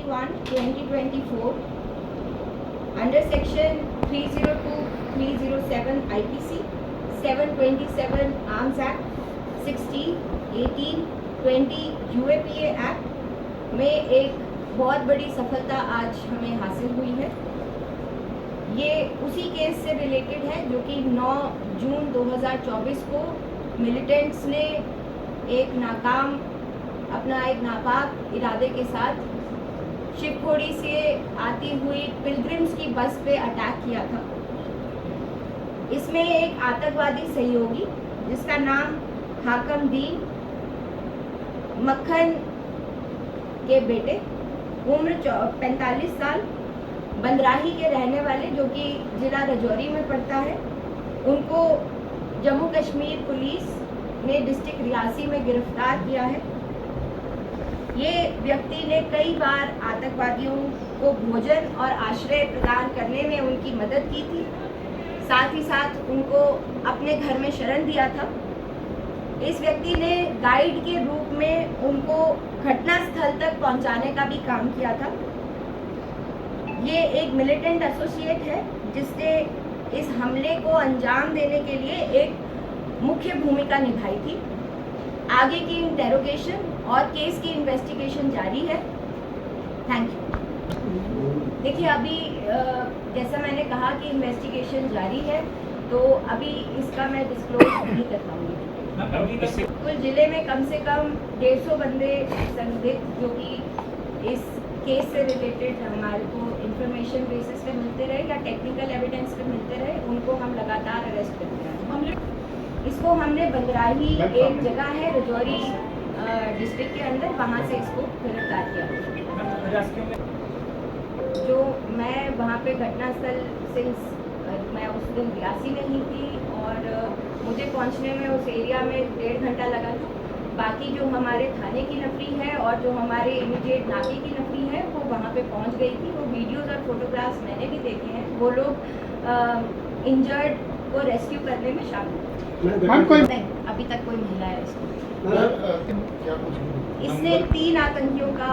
21/2024 under section 302-307 IPC, 727 Arms Act, 16, 18, 20 UAPA Act में एक बहुत बड़ी सफलता आज हमें हासिल हुई है। ये उसी केस से रिलेटेड है जो कि 9 जून 2024 को मिलिटेंट्स ने एक नापाक इरादे के साथ शिवखोड़ी से आती हुई पिलग्रिम्स की बस पे अटैक किया था। इसमें एक आतंकवादी सहयोगी जिसका नाम हाकम दीन मक्खन के बेटे, उम्र 45 साल, बंदराही के रहने वाले जो कि जिला राजौरी में पड़ता है, उनको जम्मू कश्मीर पुलिस ने डिस्ट्रिक्ट रियासी में गिरफ्तार किया है। ये व्यक्ति ने कई बार आतंकवादियों को भोजन और आश्रय प्रदान करने में उनकी मदद की थी, साथ ही साथ उनको अपने घर में शरण दिया था। इस व्यक्ति ने गाइड के रूप में उनको घटनास्थल तक पहुंचाने का भी काम किया था। ये एक मिलिटेंट एसोसिएट है जिसने इस हमले को अंजाम देने के लिए एक मुख्य भूमिका निभाई थी। आगे की इंटेरोगेशन और केस की इन्वेस्टिगेशन जारी है। Thank you. देखिए, अभी जैसा मैंने कहा कि इन्वेस्टिगेशन जारी है, तो अभी इसका मैं डिस्क्लोज नहीं कर पाऊंगी। कुल जिले में कम से कम 150 बंदे संदिग्ध जो कि इस केस से रिलेटेड हमारे को इंफॉर्मेशन बेसिस पे मिलते रहे या टेक्निकल एविडेंस पे मिलते रहे, उनको हम लगातार अरेस्ट करते हैं। इसको हमने बंदराही एक जगह है राजौरी डिस्ट्रिक्ट के अंदर, वहाँ से इसको गिरफ्तार किया। जो मैं वहाँ पे घटनास्थल से मैं उस दिन रियासी में ही थी और मुझे पहुँचने में उस एरिया में 1.5 घंटा लगा था। बाकी जो हमारे थाने की नफरी है और जो हमारे इमीडिएट नाके की नफरी है वो वहाँ पे पहुँच गई थी। वो वीडियोज़ और फोटोग्राफ्स मैंने भी देखे हैं। वो लोग इंजर्ड को रेस्क्यू करने में शामिल नहीं, अभी तक कोई महिला है इसने 3 आतंकियों का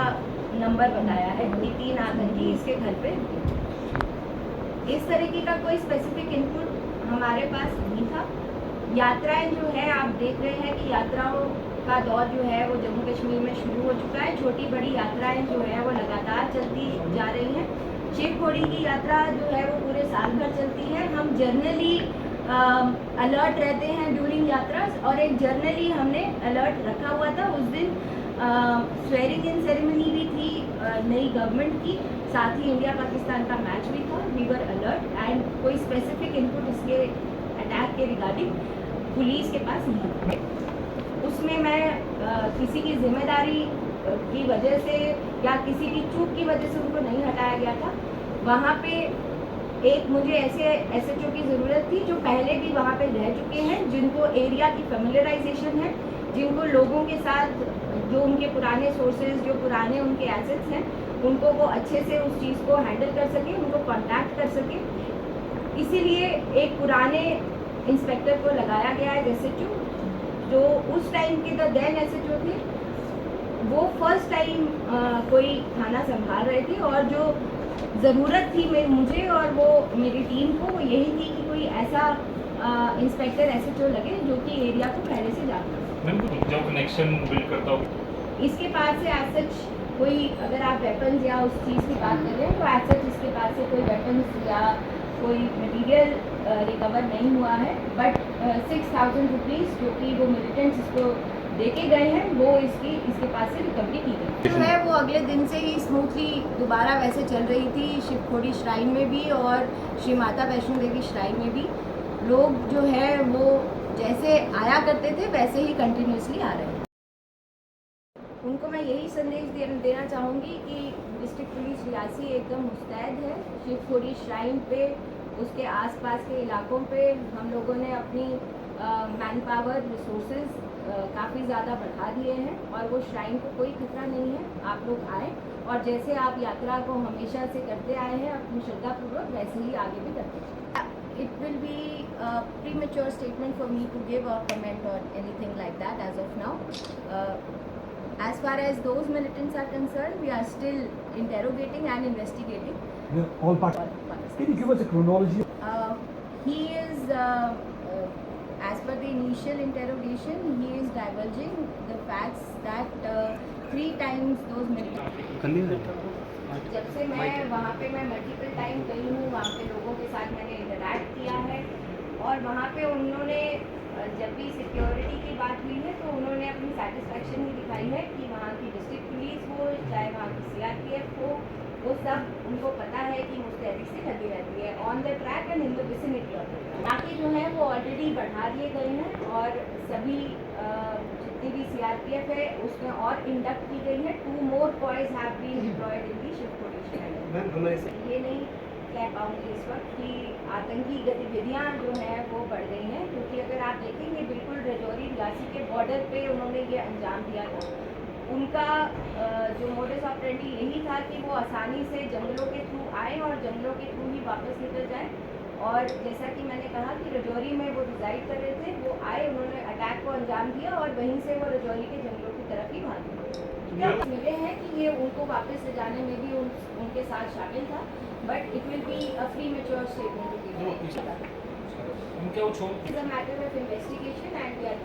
नंबर बताया है कि 3 आतंकी इसके घर पे। इस तरीके का कोई स्पेसिफिक इनपुट हमारे पास नहीं था। यात्राएं जो है, आप देख रहे हैं कि यात्राओं का दौर जो है वो जम्मू कश्मीर में शुरू हो चुका है। छोटी बड़ी यात्राएं जो है वो लगातार चलती जा रही हैं। शिवखोड़ी की यात्रा जो है वो पूरे साल भर चलती है। हम जर्नली अलर्ट रहते हैं ड्यूरिंग यात्रा, और एक जर्नली हमने अलर्ट रखा हुआ था। उस दिन स्वेरिंग इन सेरेमनी भी थी नई गवर्नमेंट की, साथ ही इंडिया पाकिस्तान का मैच भी था। वी वर अलर्ट एंड कोई स्पेसिफिक इनपुट इसके अटैक के रिगार्डिंग पुलिस के पास नहीं था। उसमें मैं किसी की जिम्मेदारी की वजह से या किसी की चूक की वजह से उनको नहीं हटाया गया था। वहाँ पे एक मुझे ऐसे SHO की ज़रूरत थी जो पहले भी वहाँ पे रह चुके हैं, जिनको एरिया की फेमिलियराइजेशन है, जिनको लोगों के साथ जो उनके पुराने सोर्सेज, जो पुराने उनके एसेट्स हैं, उनको वो अच्छे से उस चीज़ को हैंडल कर सके, उनको कॉन्टैक्ट कर सके। इसीलिए एक पुराने इंस्पेक्टर को लगाया गया है SHO, जो उस टाइम के द देन SHO थे। वो फर्स्ट टाइम कोई थाना संभाल रहे थे और जो ज़रूरत थी मुझे और वो मेरी टीम को, वो यही थी कि कोई ऐसा इंस्पेक्टर SHO लगे जो कि एरिया को पहले से जानता हो। जो कनेक्शन बिल्ड करता हो इसके पास से एज सच कोई, अगर आप वेपन्स या उस चीज़ की बात कर रहे हैं, तो एज सच इसके पास से कोई वेपन्स या कोई मटेरियल रिकवर नहीं हुआ है। बट 6,000 रुपीज़ जो कि वो मिलिटेंट्स इसको देके गए हैं, वो इसके पास से रिकवरी की गई जो है। वो अगले दिन से ही स्मूथली दोबारा वैसे चल रही थी। शिवखोड़ी श्राइन में भी और श्री माता वैष्णो देवी श्राइन में भी लोग जो है वो जैसे आया करते थे वैसे ही कंटिन्यूसली आ रहे हैं। उनको मैं यही संदेश देना चाहूँगी कि डिस्ट्रिक्ट पुलिस रियासी एकदम मुस्तैद है। शिवखोड़ी श्राइन पे, उसके आसपास के इलाकों पे हम लोगों ने अपनी मैन पावर रिसोर्सेज काफ़ी ज़्यादा बढ़ा दिए हैं और वो श्राइन को कोई खतरा नहीं है। आप लोग आए और जैसे आप यात्रा को हमेशा से करते आए हैं अपनी श्रद्धापूर्वक, वैसे ही आगे भी करते हैं। It will be a premature statement for me to give or comment on anything like that as of now. As far as those militants are concerned, we are still interrogating and investigating. They're all part. All Pakistan. Can you give us a chronology? He is, as per the initial interrogation, he is divulging the facts that 3 times those militants. जब से मैं वहाँ पे मैं multiple time गई हूँ, वहाँ पे लोगों के साथ मैंने इंटरैक्ट किया है और वहाँ पे उन्होंने जब भी सिक्योरिटी की बात हुई है तो उन्होंने अपनी सेटिस्फैक्शन ही दिखाई है कि वहाँ की डिस्ट्रिक्ट पुलिस हो चाहे वहाँ की CRPF हो, वो सब उनको पता है कि मुस्तैदी से लगी रहती है on the track and in the vicinity of the track. बाकी जो है वो ऑलरेडी बढ़ा दिए गए हैं और सभी जितनी भी CRPF है उसमें और इंडक्ट की गई है। 2 more boys have been deployed in the shift position। ये नहीं कह पाऊँगी इस वक्त कि आतंकी गतिविधियाँ जो हैं वो बढ़ गई हैं, क्योंकि अगर आप देखेंगे बिल्कुल रजौरी रियासी के बॉर्डर पे उन्होंने ये अंजाम दिया था। उनका जो मोडस ऑपरेंडी यही था कि वो आसानी से जंगलों के थ्रू आए और जंगलों के थ्रू ही वापस निकल जाए। और जैसा कि मैंने कहा कि रजौरी में वो रिजाइड कर रहे थे, वो आए, उन्होंने अटैक को अंजाम दिया और वहीं से वो रजौरी के जंगलों की तरफ ही भागे। मिले हैं कि ये उनको वापस ले जाने में भी उनके साथ शामिल था, but it will be a premature statement to give. उनके वो छोड़ it's a matter of investigation and we are